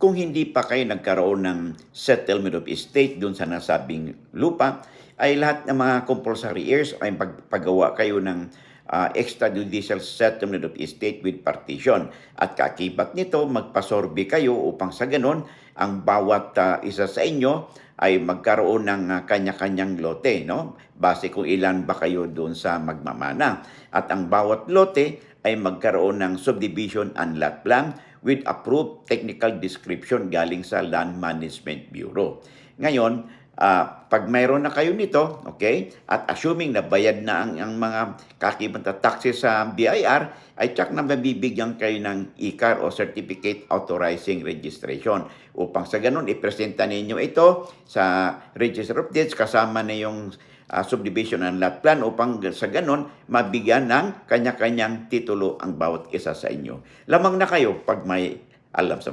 kung hindi pa kayo nagkaroon ng settlement of estate dun sa nasabing lupa, ay lahat ng mga compulsory heirs ay paggawa kayo ng extrajudicial settlement of estate with partition. At kaakibat nito, magpasorbe kayo upang sa ganon, ang bawat isa sa inyo ay magkaroon ng kanya-kanyang lote, no? Base kung ilan ba kayo doon sa magmamana. At ang bawat lote ay magkaroon ng subdivision and lot plan with approved technical description galing sa Land Management Bureau. Ngayon, pag mayroon na kayo nito, okay, at assuming na bayad na ang mga kakibat na taxes sa BIR, ay tsak na mabibigyan kayo ng ICAR o Certificate Authorizing Registration. Upang sa ganun, ipresenta ninyo ito sa Register of Deeds kasama na yung subdivision and lot plan upang sa ganun, mabigyan ng kanya-kanyang titulo ang bawat isa sa inyo. Lamang na kayo pag may alam sa